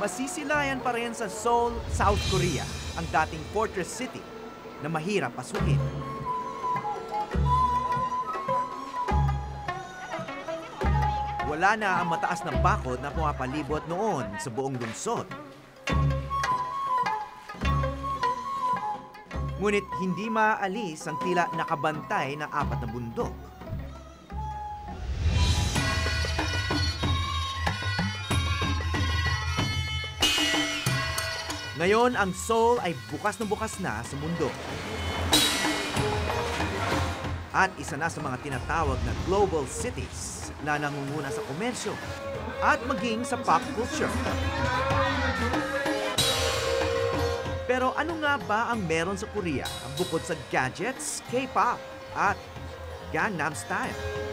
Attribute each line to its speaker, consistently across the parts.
Speaker 1: Masisilayan pa rin sa Seoul, South Korea, ang dating fortress city na mahirap pasukin. Wala na ang mataas na bakod na pumapalibot noon sa buong lungsod. Ngunit hindi maaalis ang tila nakabantay ng 4 na bundok. Ngayon, ang Seoul ay bukas na sa mundo. At isa na sa mga tinatawag na global cities na nangunguna sa komersyo at maging sa pop culture. Pero ano nga ba ang meron sa Korea bukod sa gadgets, K-pop at Gangnam Style?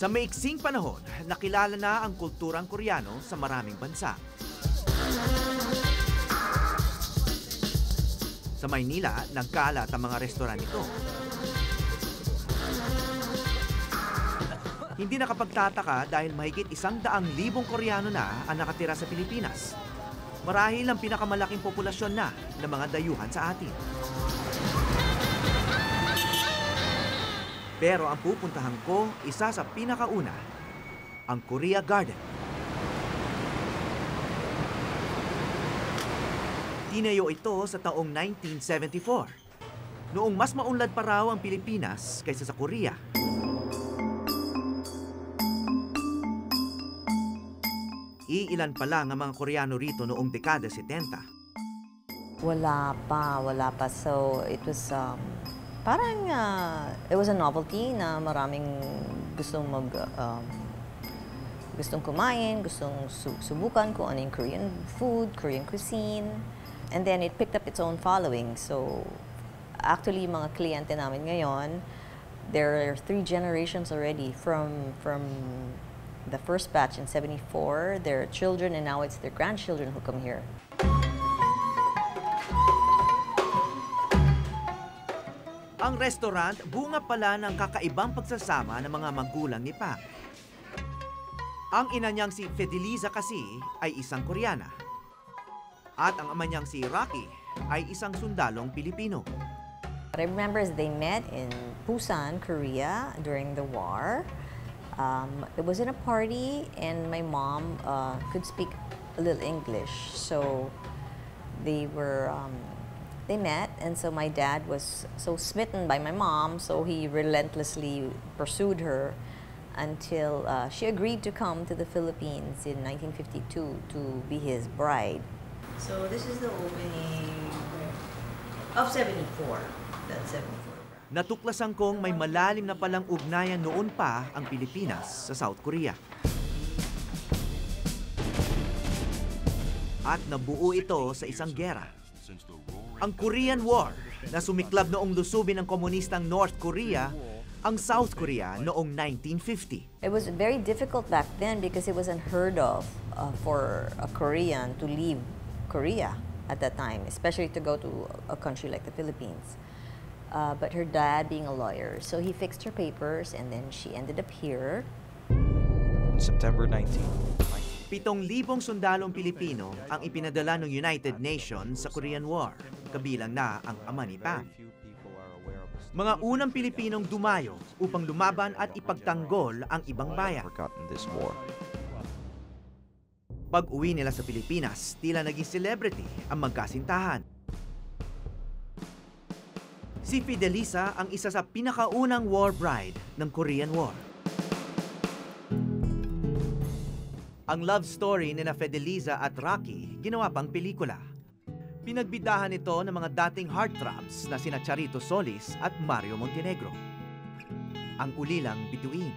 Speaker 1: Sa maiksing panahon, nakilala na ang kulturang Koreano sa maraming bansa. Sa Maynila, nagkalat ang mga restoran nito. Hindi nakapagtataka dahil mahigit 100,000 Koreano na ang nakatira sa Pilipinas. Marahil ang pinakamalaking populasyon na ng mga dayuhan sa atin. Pero ang pupuntahan ko, isa sa pinakauna, ang Korea Garden. Tinayo ito sa taong 1974, noong mas maunlad pa raw ang Pilipinas kaysa sa Korea. Iilan pa lang ang mga Koreano rito noong dekada 70.
Speaker 2: Wala pa. So it was parang it was a novelty na maraming gustong gustong kumain, gustong subukan kung ano yung Korean food, Korean cuisine. And then it picked up its own following. So actually, mga kliyente namin ngayon, there are 3 generations already from the first batch in 74, their children, and now it's their grandchildren who come here.
Speaker 1: Ang restaurant, bunga pala ng kakaibang pagsasama ng mga magulang ni Pam. Ang ina niyang si Fidelisa kasi ay isang Koreana. At ang ama niyang si Rocky ay isang sundalong Pilipino.
Speaker 2: I remember they met in Busan, Korea during the war. It was in a party and my mom could speak a little English. So they met, and so my dad was so smitten by my mom, so he relentlessly pursued her until she agreed to come to the Philippines in 1952 to be his bride. So this is the opening of 74. That's 74.
Speaker 1: Natuklasan kong may malalim na palang ugnayan noon pa ang Pilipinas sa South Korea. At nabuo ito sa isang giyera. Ang Korean War na sumiklab noong lusubin ng komunistang North Korea ang South Korea noong 1950.
Speaker 2: It was very difficult back then because it was unheard of for a Korean to leave Korea at that time, especially to go to a country like the Philippines. But her dad being a lawyer, so he fixed her papers and then she ended up here.
Speaker 3: September 19.
Speaker 1: 7,000 sundalong Pilipino ang ipinadala ng United Nations sa Korean War, kabilang na ang ama ni Pam. Mga unang Pilipinong dumayo upang lumaban at ipagtanggol ang ibang bayan. Pag-uwi nila sa Pilipinas, tila naging celebrity ang magkasintahan. Si Fidelisa ang isa sa pinakaunang war bride ng Korean War. Ang love story ni na Fidelisa at Rocky ginawa pang pelikula. Pinagbidahan ito ng mga dating heartthrobs na sina Charito Solis at Mario Montenegro. Ang ulilang bituin.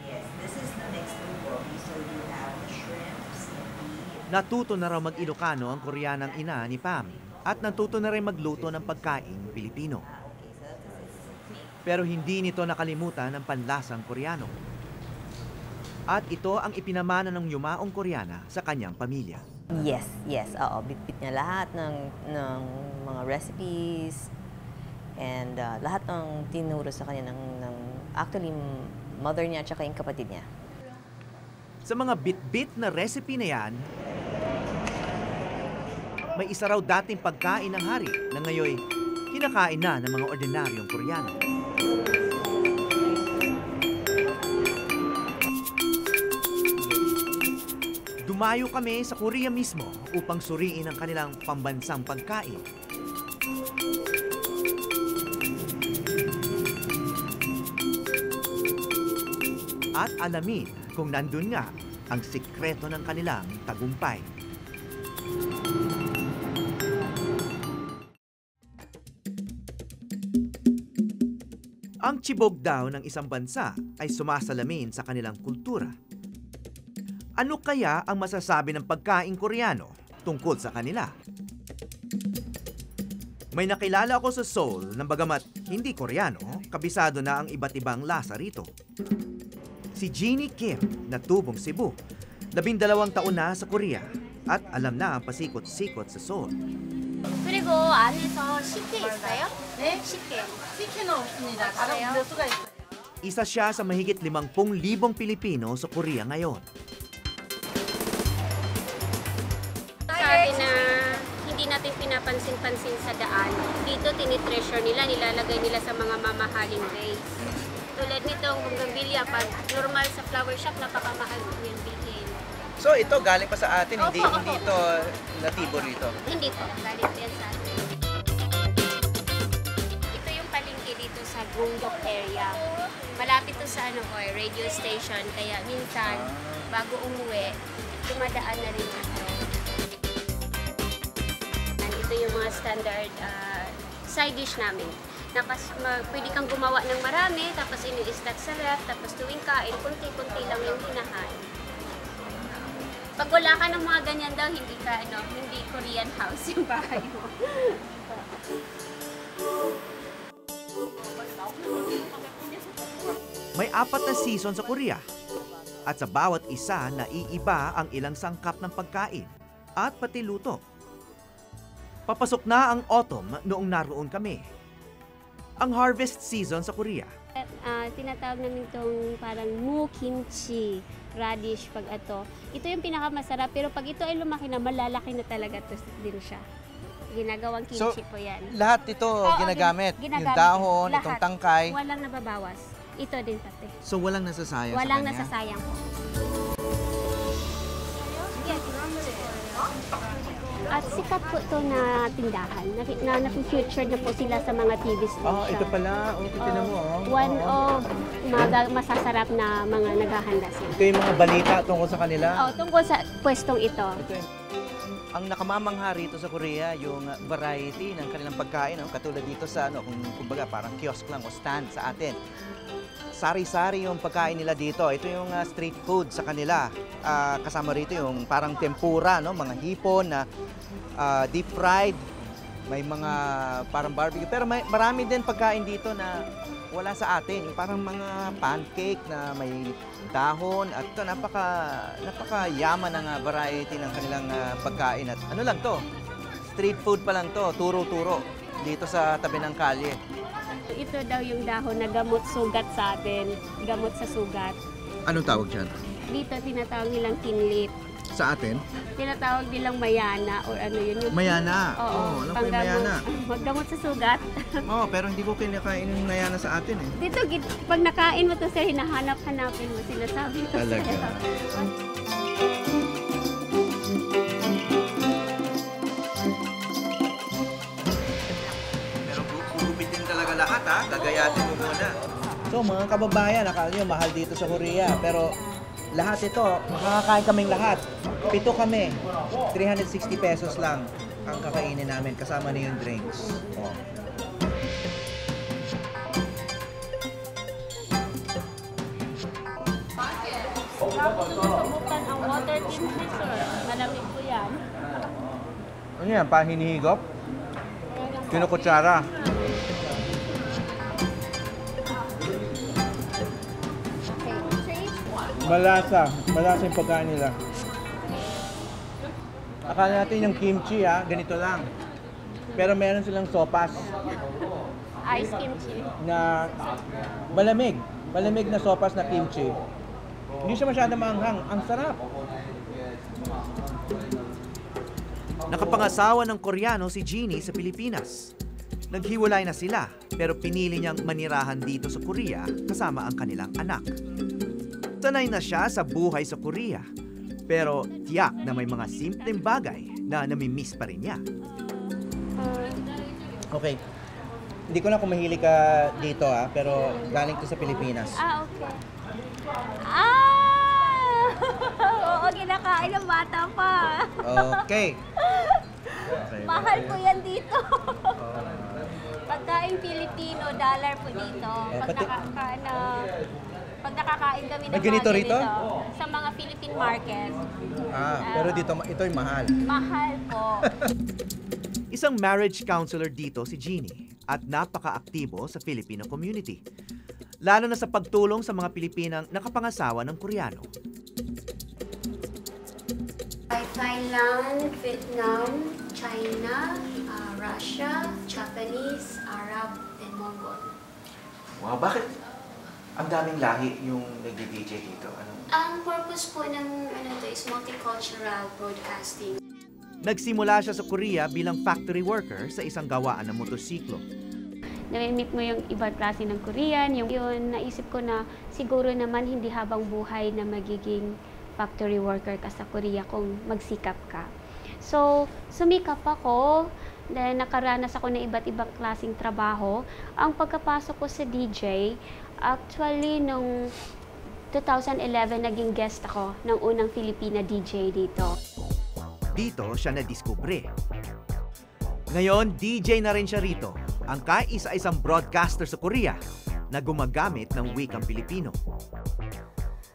Speaker 2: Yes, this is the next bulgogi. So you have the shrimps, the beef.
Speaker 1: Natuto na raw mag-Ilocano ang Koreanang ina ni Pam at natuto na rin magluto ng pagkain Pilipino. Pero hindi nito nakalimutan ang panlasang Koreano. At ito ang ipinamana ng yumaong Koreana sa kanyang pamilya.
Speaker 2: Yes, yes. Oo, bitbit niya lahat ng mga recipes and lahat ng tinuro sa kanya ng actually mother niya at saka yung kapatid niya.
Speaker 1: Sa mga bit-bit na recipe na yan, may isa raw dating pagkain ng hari na ngayon kinakain na ng mga ordinaryong Koreano. Dumayo kami sa Korea mismo upang suriin ang kanilang pambansang pagkain. At alamin kung nandun nga ang sikreto ng kanilang tagumpay. Ang chibog daw ng isang bansa ay sumasalamin sa kanilang kultura. Ano kaya ang masasabi ng pagkaing Koreano tungkol sa kanila? May nakilala ako sa Seoul na bagamat hindi Koreano, kabisado na ang iba't ibang lasa rito. Si Jeannie Kim na tubong Cebu, 12 taon na sa Korea at alam na ang pasikot-sikot sa Seoul.
Speaker 4: 그리고 안에서 식혜 있어요? 네, 식혜.
Speaker 5: 치킨은 없습니다. 다른 음료수가 있어요.
Speaker 1: Isa siya sa mahigit 50,000 Pilipino sa Korea ngayon.
Speaker 4: Sabi na hindi natin pinapansin-pansin sa daan. Dito tinitreasure nila, nilalagay nila sa mga mamahaling vase. Tulad nitong bougainvillea, pag normal sa flower shop, napakamahal yung bilhin.
Speaker 6: So ito galing pa sa atin,
Speaker 4: Opo,
Speaker 6: hindi
Speaker 4: opo.
Speaker 6: hindi ito natibo rito.
Speaker 4: Hindi po, galit yan sa atin. Ito yung palengke dito sa Gungdok area. Malapit to sa radio station, kaya minsan, bago umuwi, dumadaan na rin ito. Ito yung mga standard side dish namin. Pwede kang gumawa ng marami, tapos ini-stack sa ref, tapos tuwing kain, kunti-kunti lang yung hinahain. Pag wala ka ng mga ganyan daw, hindi Korean house yung bahay mo.
Speaker 1: May 4 na season sa Korea at sa bawat isa naiiba ang ilang sangkap ng pagkain at pati luto. Papasok na ang autumn noong naroon kami. Ang harvest season sa Korea.
Speaker 4: Tinatawag namin itong parang mu kimchi, radish pag ito. Ito yung pinakamasarap, pero pag ito ay lumaki na, malalaki na talaga to din siya. Ginagawang kimchi po yan.
Speaker 6: Lahat ito
Speaker 4: Oo,
Speaker 6: ginagamit, yung
Speaker 4: ginagamit.
Speaker 6: dahon,
Speaker 4: Lahat.
Speaker 6: itong tangkay.
Speaker 4: Walang nababawas. Ito din pati.
Speaker 6: So walang nasasayang
Speaker 4: Walang
Speaker 6: sa kanya?
Speaker 4: nasasayang po. At sikat po ito na tindahan. Na-featured na po sila sa mga TV station.
Speaker 6: ito pala. Tinan mo.
Speaker 4: One of masasarap na mga naghahanda sila.
Speaker 6: Ito yung mga balita tungkol sa kanila.
Speaker 4: Tungkol sa pwestong ito.
Speaker 6: Ang nakamamangha rito sa Korea, yung variety ng kanilang pagkain, katulad dito sa kumbaga parang kiosk lang o stand sa atin. Sari-sari yung pagkain nila dito. Ito yung street food sa kanila. Kasama rito yung parang tempura, mga hipon na deep fried. May mga parang barbecue. Pero marami din pagkain dito na wala sa atin. Yung parang mga pancake na may dahon. At ito, napaka-yaman ng variety ng kanilang pagkain. At ano lang to? Street food pa lang to. Turo-turo. Dito sa tabi ng kalye.
Speaker 4: Ito daw yung dahon na gamot sugat sa atin. Gamot sa sugat.
Speaker 6: Anong tawag dyan?
Speaker 4: Dito tinatawag nilang kinlit.
Speaker 6: Sa atin?
Speaker 4: Tinatawag nilang mayana or ano yun. Yung
Speaker 6: Mayana.
Speaker 4: Oo,
Speaker 6: Alam ko yung mayana.
Speaker 4: Maggamot sa sugat.
Speaker 6: Oo, pero hindi ko kinakain yung mayana sa atin eh.
Speaker 4: Dito, pag nakain mo to sir, hinahanap-hanapin mo. Sinasabi ko
Speaker 6: Talaga?
Speaker 4: sa'yo.
Speaker 6: Pero gugupitin talaga lahat ha, gagayatin mo muna. So mga kababayan, akala nyo mahal dito sa Korea, pero lahat ito, makakakain kaming lahat. 7 kami, 360 pesos lang ang kakainin namin, kasama na yung drinks. Oh.
Speaker 4: Subukan ang water temperature. Malamig po yan.
Speaker 6: Ano yan, pahinihigop? Kinukutsara.
Speaker 4: Okay, 3,
Speaker 6: Malasa. Malasa yung pagkain nila. Akala natin yung kimchi ganito lang. Pero meron silang sopas
Speaker 4: Ice kimchi.
Speaker 6: na malamig. Malamig na sopas na kimchi. Hindi siya masyadong maanghang. Ang sarap.
Speaker 1: Nakapangasawa ng Koreano si Jeannie sa Pilipinas. Naghiwalay na sila pero pinili niyang manirahan dito sa Korea kasama ang kanilang anak. Sanay na siya sa buhay sa Korea pero tiyak na may mga simpleng bagay na namimiss pa rin niya.
Speaker 6: Okay. Hindi ko na kung mahilig ka dito pero galing to sa Pilipinas.
Speaker 4: Okay. Oo, kinakain ng bata pa.
Speaker 6: Okay.
Speaker 4: Mahal po yan dito. Pagkain Pilipino, $1 po dito. Pag nakakain kami ng
Speaker 6: May ganito
Speaker 4: mga
Speaker 6: rito?
Speaker 4: Sa mga Philippine market.
Speaker 6: Pero dito, ito'y mahal.
Speaker 4: Mahal po.
Speaker 1: Isang marriage counselor dito si Jeannie at napaka-aktibo sa Filipino community. Lalo na sa pagtulong sa mga Pilipinang nakapangasawa ng Koreano.
Speaker 4: Thailand, Vietnam, China, Russia, Japanese, Arab, and Mongol.
Speaker 6: Wow, bakit ang daming lahi yung nag-DJ dito?
Speaker 4: Ang purpose po ng is multicultural broadcasting.
Speaker 1: Nagsimula siya sa Korea bilang factory worker sa isang gawaan ng motorsiklo.
Speaker 4: Nami-meet mo yung ibang klase ng Korean. Yun, naisip ko na siguro naman hindi habang buhay na magiging factory worker ka sa Korea kung magsikap ka. So, sumikap ako. Then, nakaranas ako ng iba't ibang klaseng trabaho. Ang pagkapasok ko sa DJ, actually, nung 2011, naging guest ako ng unang Filipina DJ dito.
Speaker 1: Dito siya nadiskubre. Ngayon, DJ na rin siya rito, ang kaisa-isang broadcaster sa Korea na gumagamit ng wikang Pilipino.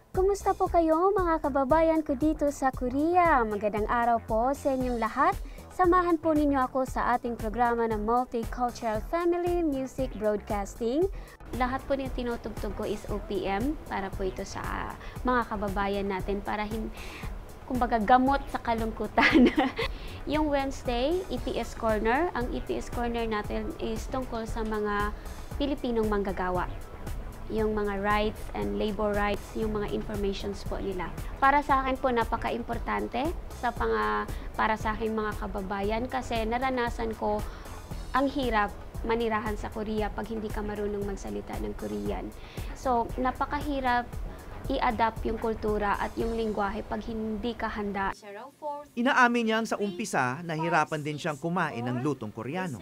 Speaker 4: Kumusta po kayo mga kababayan ko dito sa Korea? Magandang araw po sa inyong lahat. Samahan po ninyo ako sa ating programa ng Multicultural Family Music Broadcasting. Lahat po ng tinutugtog ko is OPM para po ito sa mga kababayan natin para kumbaga gamot sa kalungkutan. Yung Wednesday, EPS Corner. Ang EPS Corner natin is tungkol sa mga Pilipinong manggagawa. Yung mga rights and labor rights, yung mga informations po nila. Para sa akin po, napaka-importante para sa akin mga kababayan kasi naranasan ko ang hirap manirahan sa Korea pag hindi ka marunong magsalita ng Korean. So, napakahirap i-adapt yung kultura at yung lingwahe pag hindi ka handa.
Speaker 1: Inaamin niyang sa umpisa, nahirapan din siyang kumain ng lutong Koreano.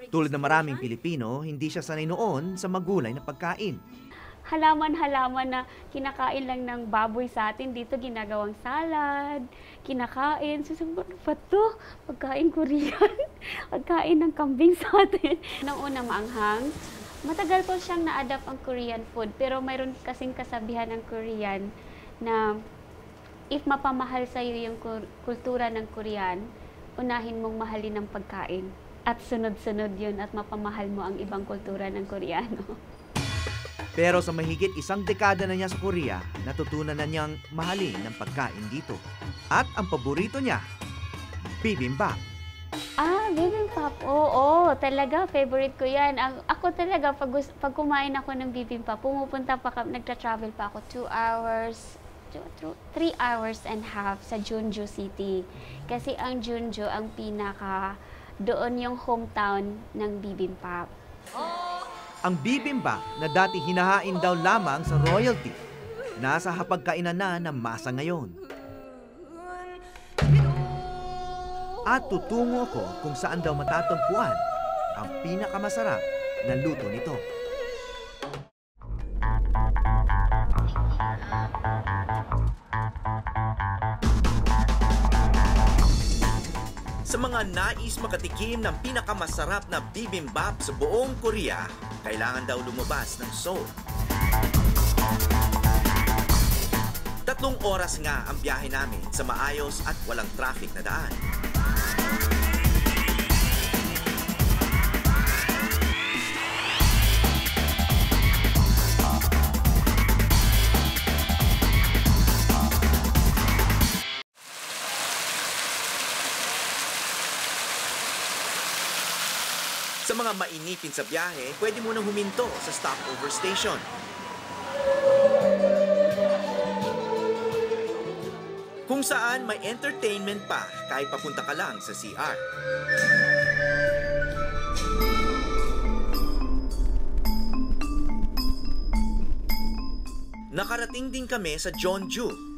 Speaker 1: Tulad ng maraming Pilipino, hindi siya sanay noon sa magulay na pagkain.
Speaker 4: Halaman-halaman na kinakain lang ng baboy sa atin. Dito ginagawang salad, kinakain. Susubok pa to? Pagkain Korean. Pagkain ng kambing sa atin. Nung una maanghang, matagal ko siyang na-adapt ang Korean food. Pero mayroon kasing kasabihan ng Korean na if mapamahal sa'yo yung kultura ng Korean, unahin mong mahalin ang pagkain. At sunod-sunod yun at mapamahal mo ang ibang kultura ng Koreano.
Speaker 1: Pero sa mahigit isang dekada na niya sa Korea, natutunan na niyang mahalin ng pagkain dito. At ang paborito niya, bibimbap.
Speaker 4: Bibimbap. Oo, talaga. Favorite ko yan. Ako talaga, pag kumain ako ng bibimbap, pumupunta pa nagtra-travel pa ako 3 hours and half sa Jeonju City. Kasi ang Jeonju, ang doon yung hometown ng bibimbap.
Speaker 1: Ang bibimbap na dati hinahain daw lamang sa royalty, nasa hapagkainan na ng masa ngayon. At tutungo ko kung saan daw matatagpuan ang pinakamasarap na luto nito. Sa mga nais makatikim ng pinakamasarap na bibimbap sa buong Korea, kailangan daw lumabas ng Seoul. 3 oras nga ang biyahe namin sa maayos at walang traffic na daan. Sa mga mainipin sa biyahe, pwede mo nang huminto sa stopover station. Kung saan may entertainment pa kahit papunta ka lang sa CR. Nakarating din kami sa Jeonju.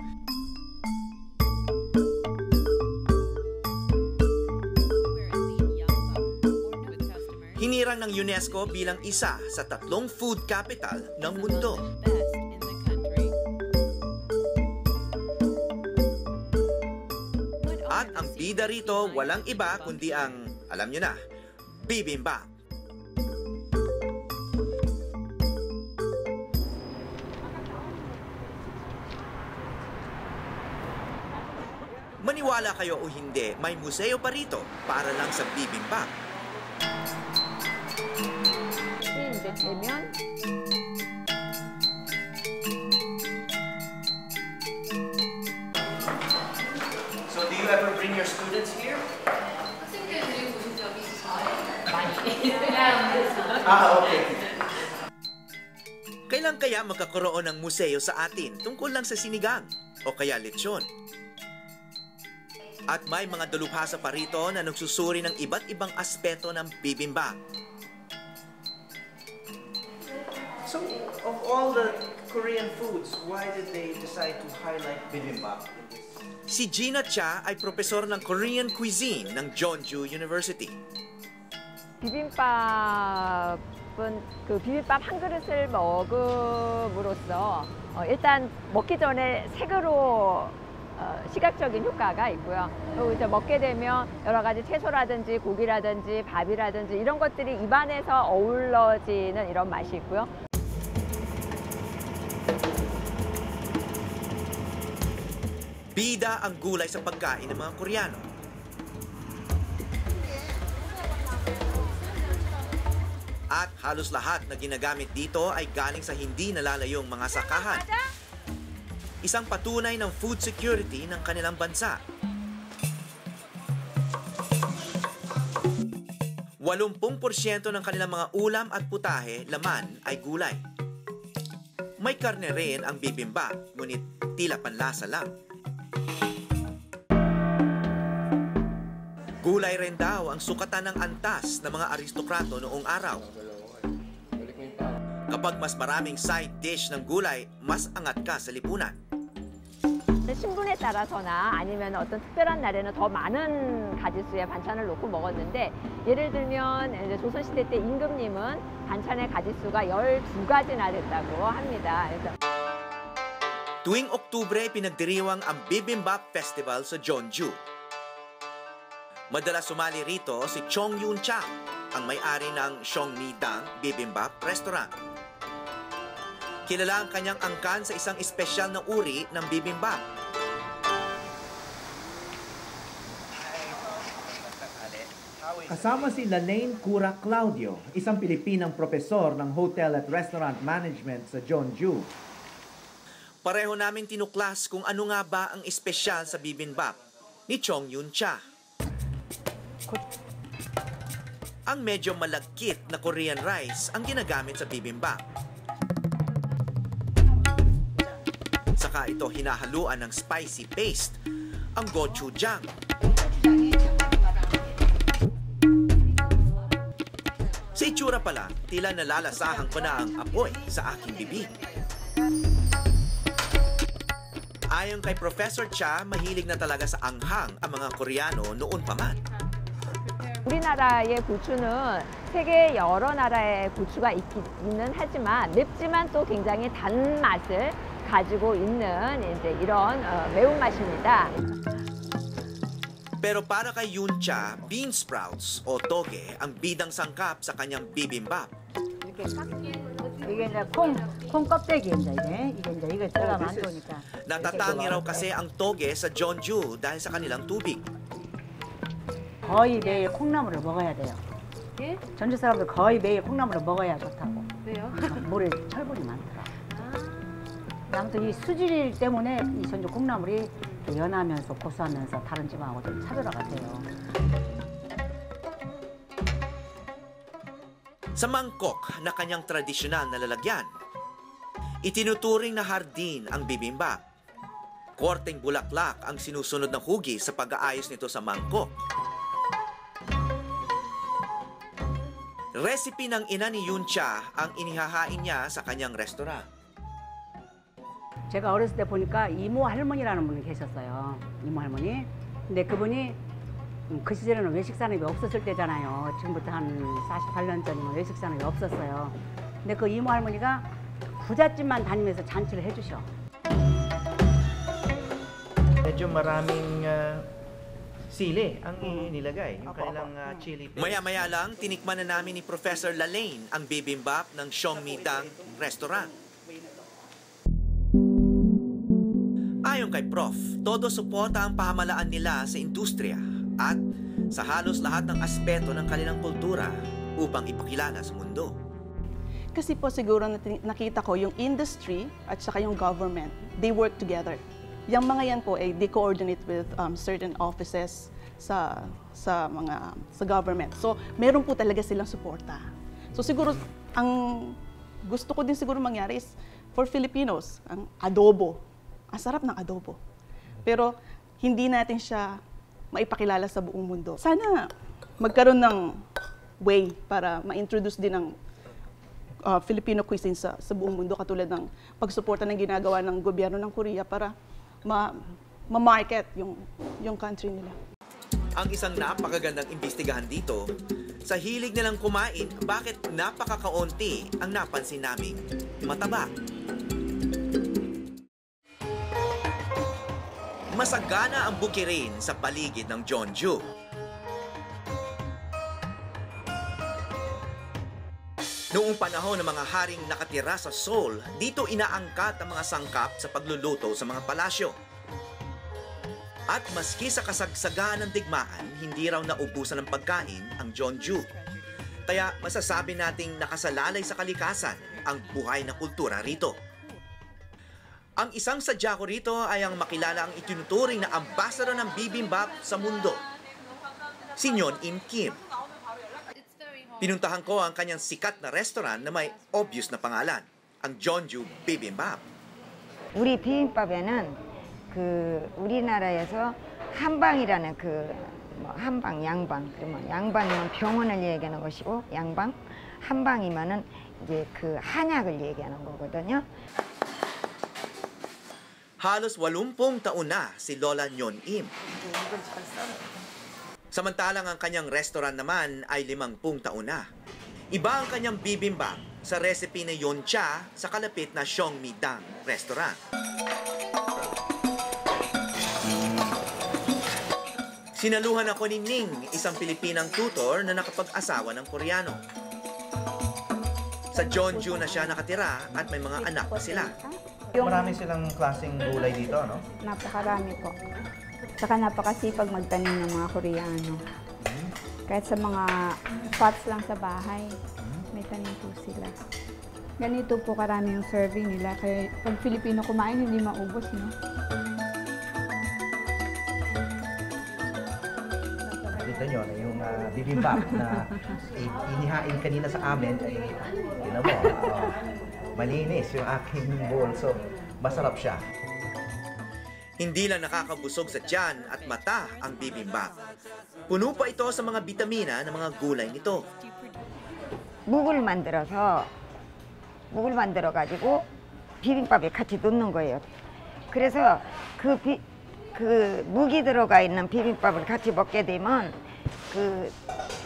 Speaker 1: Hinirang ng UNESCO bilang isa sa 3 food capital ng mundo. At ang bida rito walang iba kundi ang, alam nyo na, bibimbap. Maniwala kayo o hindi, may museo pa rito para lang sa bibimbap.
Speaker 2: 이제 되면
Speaker 1: So do you ever bring your students here? Okay. Kailan kaya magkakaroon ng museo sa atin tungkol lang sa sinigang o kaya lechon? At may mga dalubhasa pa rito na nagsusuri ng iba't ibang aspeto ng bibimbap.
Speaker 6: So, of all the Korean foods, why did they decide to highlight bibimbap?
Speaker 1: Si Gina Cha ay profesor ng Korean cuisine ng Jeonju University.
Speaker 7: 비빔밥은 그 비빔밥 한 그릇을 먹음으로써 일단 먹기 전에 색으로 시각적인 효과가 있고요. 그리고 이제 먹게 되면 여러 가지 채소라든지 고기라든지 밥이라든지 이런 것들이 입안에서 어우러지는 이런 맛이 있고요.
Speaker 1: Bida ang gulay sa pagkain ng mga Koreano. At halos lahat na ginagamit dito ay galing sa hindi nalalayong mga sakahan. Isang patunay ng food security ng kanilang bansa. 80% ng kanilang mga ulam at putahe, laman ay gulay. May karne rin ang bibimbap, ngunit tila panlasa lang. Gulay rin daw ang sukatan ng antas ng mga aristokrato noong araw. Kapag mas maraming side dish ng gulay, mas angat ka sa lipunan.
Speaker 7: 신분에 따라서나 아니면 어떤 특별한 날에는 더 많은 가짓수의 반찬을 놓고 먹었는데 예를 들면 이제 조선시대 때 임금님은 반찬의 가짓수가 12가지나 됐다고 합니다. 그래서
Speaker 1: Tuwing Oktubre, pinagdiriwang ang Bibimbap Festival sa Jeonju. Madalas sumali rito si Chong Yun Cha, ang may-ari ng Seongmi-dang Bibimbap Restaurant. Kilala ang kanyang angkan sa isang espesyal na uri ng bibimbap.
Speaker 8: Kasama si Lalaine Cura Claudio, isang Pilipinang propesor ng Hotel at Restaurant Management sa Jeonju.
Speaker 1: Pareho namin tinuklas kung ano nga ba ang espesyal sa bibimbap ni Chong Yun Cha. Ang medyo malagkit na Korean rice ang ginagamit sa bibimbap. Saka ito hinahaluan ng spicy paste, ang gochujang. Sa itsura pala, tila nalalasahan ko na ang apoy sa aking bibig. Ayon kay Professor Cha, mahilig na talaga sa anghang ang mga Koreano noon pa man.
Speaker 7: 우리나라의 고추는 세계 여러 나라의 고추가 있는 하지만 맵지만 또 굉장히 단맛을 가지고 있는 이제 이런 매운맛입니다.
Speaker 1: Pero para kay Yun Cha, bean sprouts o toge ang bidang sangkap sa kanyang bibimbap.
Speaker 5: 이게 이제 콩 껍데기입니다. 이게 이제 이거 들어가면 안 좋으니까.
Speaker 1: Natatangi raw kasi ang toge sa Jeonju dahil sa kanilang tubig.
Speaker 5: 거의 매일 콩나물을 먹어야 돼요. 예? 전주 사람들 거의 매일 콩나물을 먹어야 좋다고. 왜요? 물에 철분이 많더라. 아무튼 이 수질 때문에 이 전주 콩나물이 연하면서 고소하면서 다른 집하고 좀 차별화가 돼요.
Speaker 1: Sa mangkok na kanyang tradisyonal na lalagyan, itinuturing na hardin ang bibimbap. Korteng bulaklak ang sinusunod na hugis sa pag-aayos nito sa mangkok. Recipe ng ina ni Yuncha ang inihahain niya sa kanyang restaurant.
Speaker 5: 제가 어렸을 때 보니까 이모 할머니라는 분이 계셨어요. 이모 할머니. 근데 그분이 그 시절에는 외식 산업이 없었을 때잖아요. 지금부터 한 48년 전이면 외식 산업이 없었어요. 근데 그 이모 할머니가 부잣집만 다니면서 잔치를 해주셔.
Speaker 6: Medyo maraming sili ang inilagay, yung kanilang chili paste.
Speaker 1: Maya-maya lang, tinikman na namin ni Professor Lalaine ang bibimbap ng Xiongmidang Restaurant. Ayon kay Prof, todo suporta ang pamahalaan nila sa industriya at sa halos lahat ng aspeto ng kanilang kultura upang ipakilala sa mundo.
Speaker 9: Kasi po siguro nakita ko yung industry at saka yung government, they work together. Yung mga yan po ay they coordinate with certain offices sa government. So meron po talaga silang suporta. So siguro ang gusto ko din siguro mangyari is for Filipinos, ang adobo. Ang sarap ng adobo. Pero hindi natin siya maipakilala sa buong mundo. Sana magkaroon ng way para ma-introduce din ng Filipino cuisine sa buong mundo, katulad ng pagsuporta ng ginagawa ng gobyerno ng Korea para ma-market yung country nila.
Speaker 1: Ang isang napakagandang imbestigahan dito, sa hilig nilang kumain, bakit napakakaunti ang napansin naming mataba. Masagana ang bukirin sa paligid ng Jeonju. Noong panahon ng mga haring nakatira sa Seoul, dito inaangkat ang mga sangkap sa pagluluto sa mga palasyo. At maski sa kasagsagaan ng digmaan, hindi raw naubusan ng pagkain ang Jeonju. Kaya masasabi nating nakasalalay sa kalikasan ang buhay na kultura rito. Ang isang sadya ko rito ay ang makilala ang itinuturing na ambassador ng bibimbap sa mundo, si Nyon Im Kim. Pinuntahan ko ang kanyang sikat na restaurant na may obvious na pangalan, ang Jeonju Bibimbap.
Speaker 10: 우리 비빔밥에는 우리나라에서 한방이라는 한방, 양방, 그러면 양방이면 병원을 얘기하는 것이고 양방, 한방이면은 이제 한약을 얘기하는 거거든요.
Speaker 1: Halos 80 taon na si Lola Nyon Im. Samantalang ang kanyang restaurant naman ay 50 taon na. Iba ang kanyang bibimbap sa recipe ni Yuncha sa kalapit na Xiongmidang Restaurant. Sinaluhan ako ni Ning, isang Pilipinang tutor na nakapag-asawa ng Koreano. Sa Jeonju na siya nakatira at may mga anak pa sila.
Speaker 6: Marami silang klaseng gulay dito, no?
Speaker 11: Napakarami po. Saka napakasipag magtanim ng mga Koreano. Kahit sa mga pots lang sa bahay, may tanim po sila. Ganito po karami yung serving nila. Kaya pag Filipino kumain, hindi maubos, no?
Speaker 6: Kita nyo na yung bibimbap na inihain kanina sa amin ay, malinis yung aking bowl. So, masarap siya.
Speaker 1: Hindi lang nakakabusog sa tiyan at mata ang bibimbap. Puno pa ito sa mga bitamina ng mga gulay nito.
Speaker 10: 묵을 만들어가지고 비빔밥에 같이 넣는 거예요. 그래서 그 묵이 들어가 있는 비빔밥을 같이 먹게 되면 그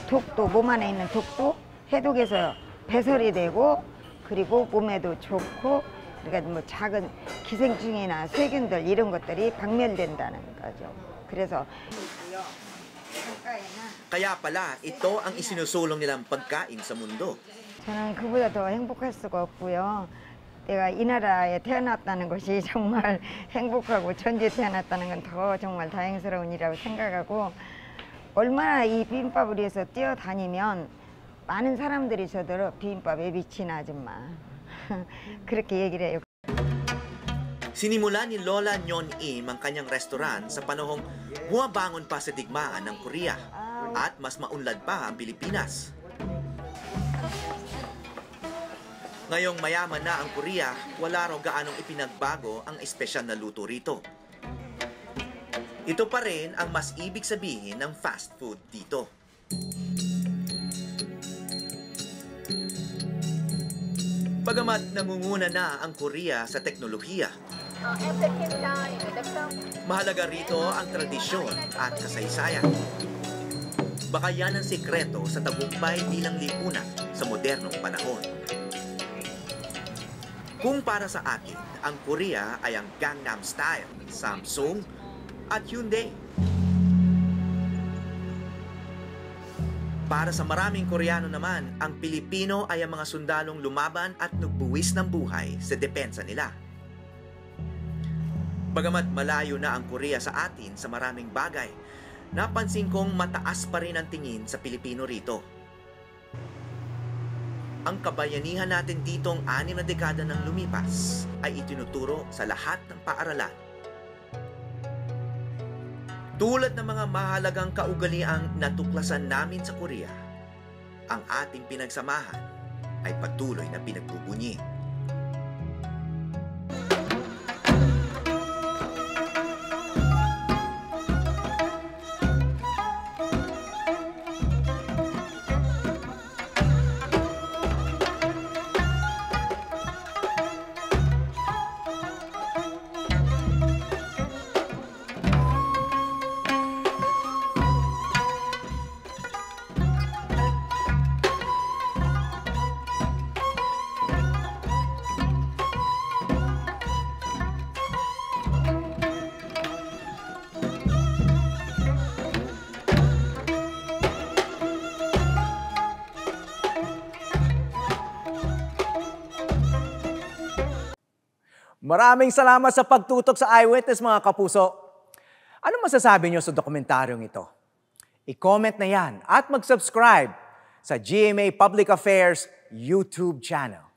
Speaker 10: 독도, 몸 안에 있는 독도 해독해서 배설이 되고 그리고 몸에도 좋고 그러니까 뭐 작은 기생충이나 세균들 이런 것들이 박멸된다는 거죠. 그래서
Speaker 1: Kaya pala, ito ang isinusulong nilang pagkain sa mundo.
Speaker 10: 저는 그보다 더 행복할 수가 없고요. 내가 이 나라에 태어났다는 것이 정말 행복하고 전주에 태어났다는 건 더 정말 다행스러운 일이라고 생각하고 얼마나 이 비빔밥을 위해서 뛰어다니면 많은 사람들이 저더러 비빔밥에 미친 아줌마 그렇게 얘기를 해요.
Speaker 1: Sinimula ni Lola Nyon Im ang kanyang restaurant sa panahong bumabangon pa sa digmaan ng Korea at mas maunlad pa ang Pilipinas. Ngayong mayaman na ang Korea, wala raw gaanong ipinagbago ang espesyal na luto rito. Ito pa rin ang mas ibig sabihin ng fast food dito. Bagamat nangunguna na ang Korea sa teknolohiya, mahalaga rito ang tradisyon at kasaysayan. Baka yan ang sikreto sa tagumpay bilang lipunan sa modernong panahon. Kung para sa akin, ang Korea ay ang Gangnam Style, Samsung at Hyundai. Para sa maraming Koreano naman, ang Pilipino ay ang mga sundalong lumaban at nagbuwis ng buhay sa depensa nila. Bagamat malayo na ang Korea sa atin sa maraming bagay, napansin kong mataas pa rin ang tingin sa Pilipino rito. Ang kabayanihan natin ditong 6 na dekada ng lumipas ay itinuturo sa lahat ng paaralan. Tulad ng mga mahalagang kaugaliang natuklasan namin sa Korea, ang ating pinagsamahan ay patuloy na pinagbubunyi.
Speaker 8: Maraming salamat sa pagtutok sa Eyewitness, mga kapuso. Ano masasabi niyo sa dokumentaryong ito? I-comment na yan at mag-subscribe sa GMA Public Affairs YouTube channel.